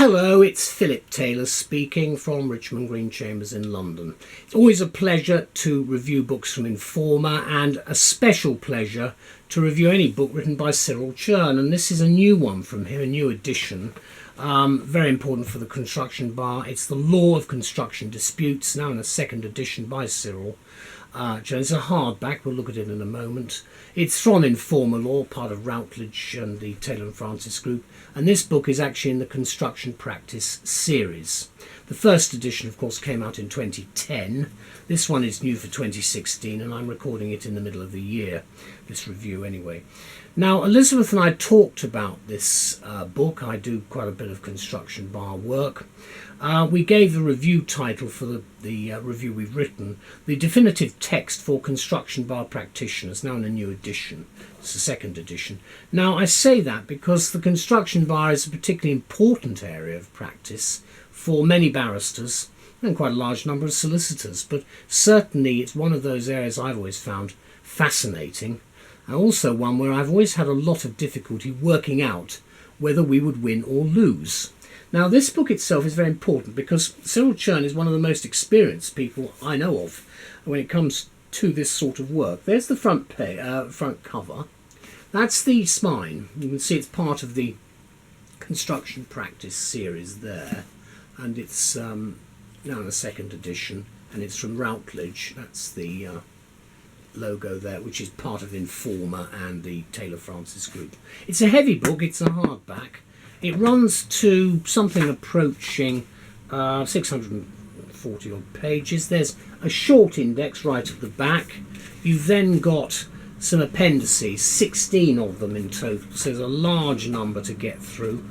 Hello, it's Philip Taylor speaking from Richmond Green Chambers in London. It's always a pleasure to review books from Informa, and a special pleasure to review any book written by Cyril Chern, and this is a new one from him, a new edition. Very important for the construction bar. It's The Law of Construction Disputes, now in a second edition by Cyril Chern. It's a hardback, we'll look at it in a moment. It's from Informa Law, part of Routledge and the Taylor and Francis group, and this book is actually in the construction practice series. The first edition, of course, came out in 2010. This one is new for 2016, and I'm recording it in the middle of the year, this review anyway. Now, Elizabeth and I talked about this book. I do quite a bit of construction bar work. We gave the review title for the review we've written, The Definitive Text for Construction Bar Practitioners, now in a new edition. It's the second edition. Now, I say that because the construction bar is a particularly important area of practice for many barristers and quite a large number of solicitors, but certainly it's one of those areas I've always found fascinating, and also one where I've always had a lot of difficulty working out whether we would win or lose. Now, this book itself is very important because Cyril Chern is one of the most experienced people I know of when it comes to this sort of work. There's the front cover. That's the spine. You can see it's part of the construction practice series there, and it's now in the second edition, and it's from Routledge. That's the logo there, which is part of Informa and the Taylor Francis group. It's a heavy book. It's a hardback. It runs to something approaching 640 odd pages. There's a short index right at the back. You've then got some appendices, 16 of them in total, so there's a large number to get through.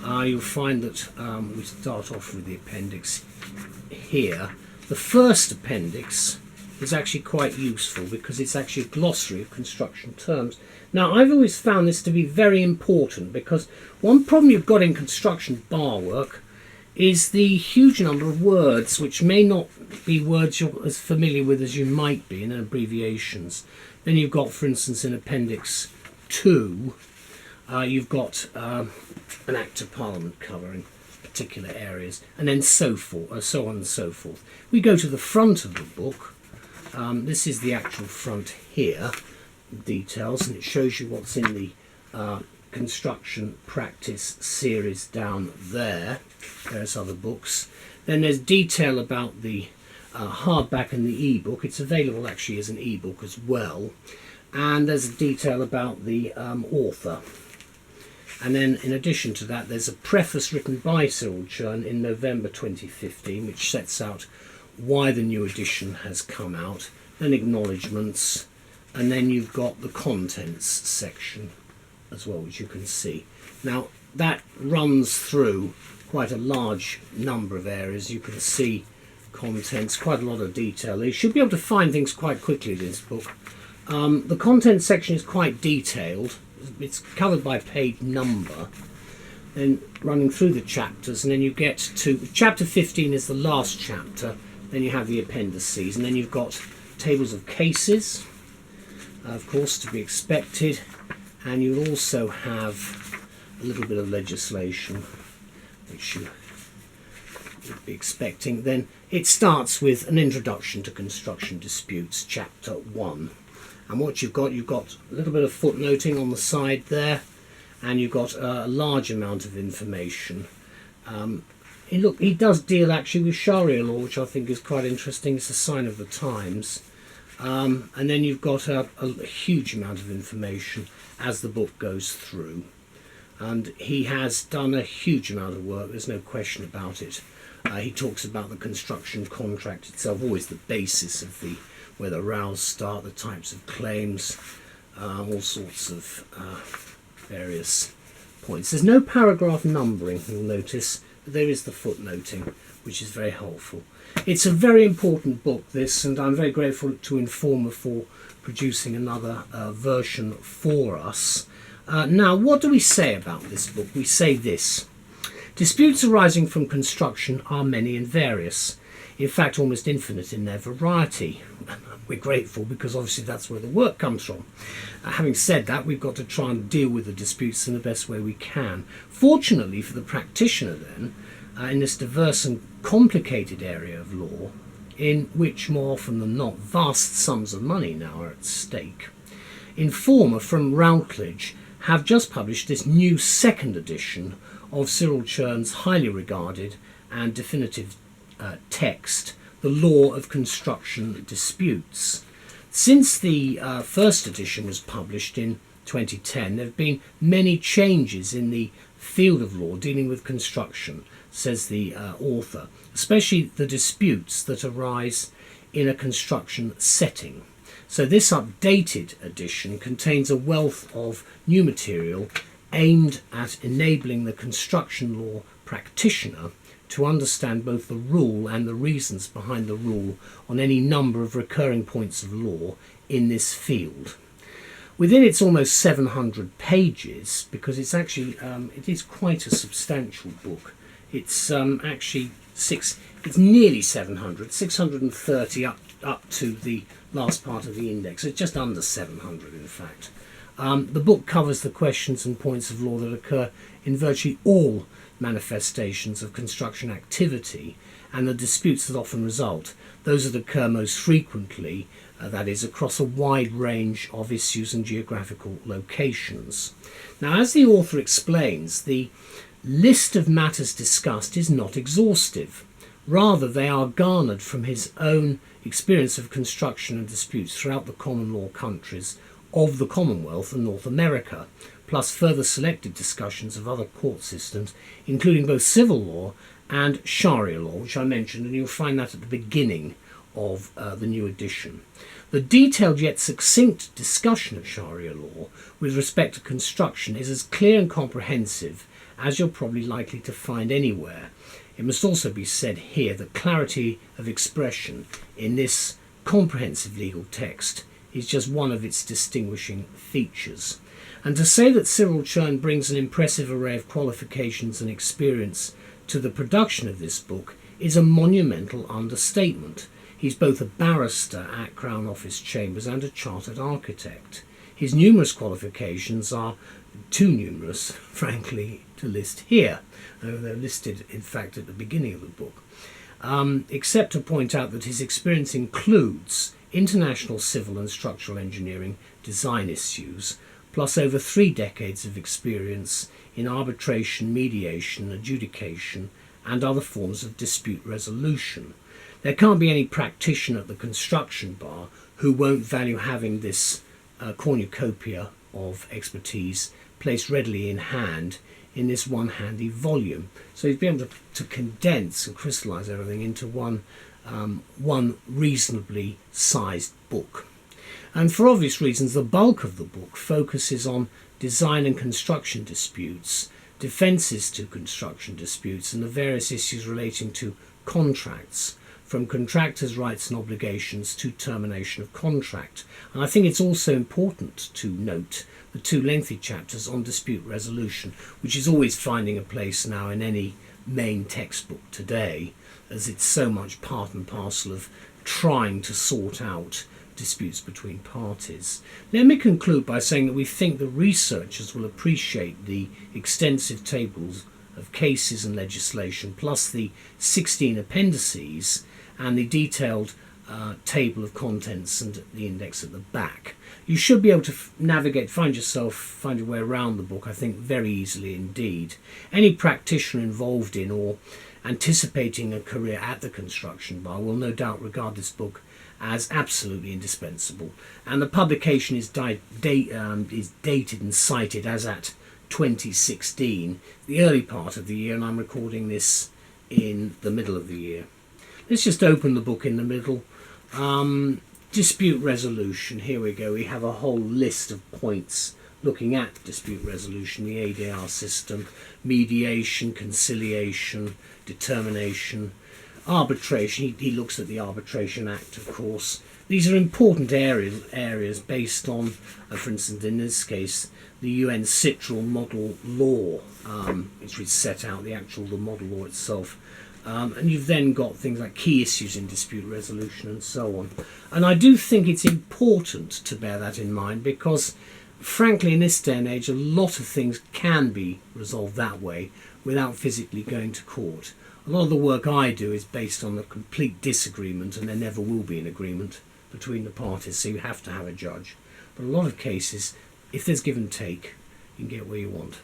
You'll find that we start off with the appendix here. The first appendix is actually quite useful because it's actually a glossary of construction terms. Now, I've always found this to be very important because one problem you've got in construction bar work is the huge number of words, which may not be words you're as familiar with as you might be in abbreviations. Then you've got, for instance, in Appendix 2, you've got an Act of Parliament covering particular areas, and then so forth, so on and so forth. We go to the front of the book. This is the actual front here, details, and it shows you what's in the construction practice series down there. There's other books. Then there's detail about the hardback and the e-book. It's available actually as an e-book as well. And there's a detail about the author. And then in addition to that, there's a preface written by Cyril Chern in November 2015, which sets out why the new edition has come out, then acknowledgements, and then you've got the contents section as well, which you can see. Now, that runs through quite a large number of areas. You can see contents, quite a lot of detail. You should be able to find things quite quickly in this book. The contents section is quite detailed. It's covered by page number, then running through the chapters, and then you get to chapter 15 is the last chapter. Then you have the appendices, and then you've got tables of cases, of course, to be expected, and you'll also have a little bit of legislation, which you would be expecting. Then it starts with an introduction to construction disputes, chapter 1. And what you've got a little bit of footnoting on the side there, and you've got a large amount of information. He does deal actually with Sharia law, which I think is quite interesting. It's a sign of the times. And then you've got a huge amount of information as the book goes through. And he has done a huge amount of work, there's no question about it. He talks about the construction contract itself, always the basis of where the rows start, the types of claims, all sorts of various points. There's no paragraph numbering, you'll notice. There is the footnoting, which is very helpful. It's a very important book, this, and I'm very grateful to Informa for producing another version for us. Now, what do we say about this book? We say this: disputes arising from construction are many and various, in fact almost infinite in their variety. we're grateful because obviously that's where the work comes from. Having said that, we've got to try and deal with the disputes in the best way we can. Fortunately for the practitioner then, in this diverse and complicated area of law, in which more often than not vast sums of money now are at stake, Informa from Routledge have just published this new second edition of Cyril Chern's highly regarded and definitive text, The Law of Construction Disputes. Since the first edition was published in 2010, there have been many changes in the field of law dealing with construction, says the author, especially the disputes that arise in a construction setting. So this updated edition contains a wealth of new material aimed at enabling the construction law practitioner to understand both the rule and the reasons behind the rule on any number of recurring points of law in this field. Within its almost 700 pages, because it's actually it is quite a substantial book. It's actually it's nearly 700, 630 up to the last part of the index. It's just under 700 in fact. The book covers the questions and points of law that occur in virtually all manifestations of construction activity and the disputes that often result, those that occur most frequently, that is, across a wide range of issues and geographical locations. Now, as the author explains, the list of matters discussed is not exhaustive. Rather, they are garnered from his own experience of construction and disputes throughout the common law countries of the Commonwealth and North America, plus further selected discussions of other court systems, including both civil law and Sharia law, which I mentioned, and you'll find that at the beginning of the new edition. The detailed yet succinct discussion of Sharia law with respect to construction is as clear and comprehensive as you're probably likely to find anywhere. It must also be said here that clarity of expression in this comprehensive legal text is just one of its distinguishing features. And to say that Cyril Chern brings an impressive array of qualifications and experience to the production of this book is a monumental understatement. He's both a barrister at Crown Office Chambers and a chartered architect. His numerous qualifications are too numerous, frankly, to list here. They're listed, in fact, at the beginning of the book. Except to point out that his experience includes international civil and structural engineering design issues, plus over 3 decades of experience in arbitration, mediation, adjudication, and other forms of dispute resolution. There can't be any practitioner at the construction bar who won't value having this cornucopia of expertise placed readily in hand in this one handy volume. So he's been able to condense and crystallise everything into one reasonably sized book. And for obvious reasons, the bulk of the book focuses on design and construction disputes, defences to construction disputes, and the various issues relating to contracts, from contractors' rights and obligations to termination of contract. And I think it's also important to note the 2 lengthy chapters on dispute resolution, which is always finding a place now in any main textbook today, as it's so much part and parcel of trying to sort out disputes between parties. Let me conclude by saying that we think the researchers will appreciate the extensive tables of cases and legislation, plus the 16 appendices and the detailed table of contents and the index at the back. You should be able to find your way around the book, I think, very easily indeed. Any practitioner involved in or anticipating a career at the construction bar will no doubt regard this book as absolutely indispensable. And the publication is dated and cited as at 2016, the early part of the year, and I'm recording this in the middle of the year. Let's just open the book in the middle. Dispute resolution. Here we go. We have a whole list of points looking at dispute resolution, the ADR system, mediation, conciliation, determination, arbitration. He looks at the Arbitration Act, of course. These are important areas based on, for instance, in this case, the UN Citral model law, which we set out the model law itself And you've then got things like key issues in dispute resolution and so on. And I do think it's important to bear that in mind, because frankly in this day and age a lot of things can be resolved that way without physically going to court. A lot of the work I do is based on a complete disagreement, and there never will be an agreement between the parties, so you have to have a judge. But a lot of cases, if there's give and take, you can get where you want.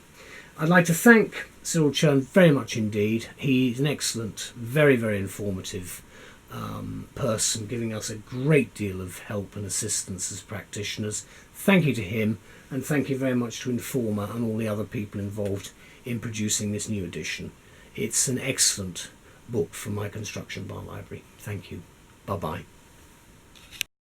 I'd like to thank Cyril Chern very much indeed. He's an excellent, very, very informative person, giving us a great deal of help and assistance as practitioners. Thank you to him, and thank you very much to Informa and all the other people involved in producing this new edition. It's an excellent book from my construction bar library. Thank you. Bye-bye.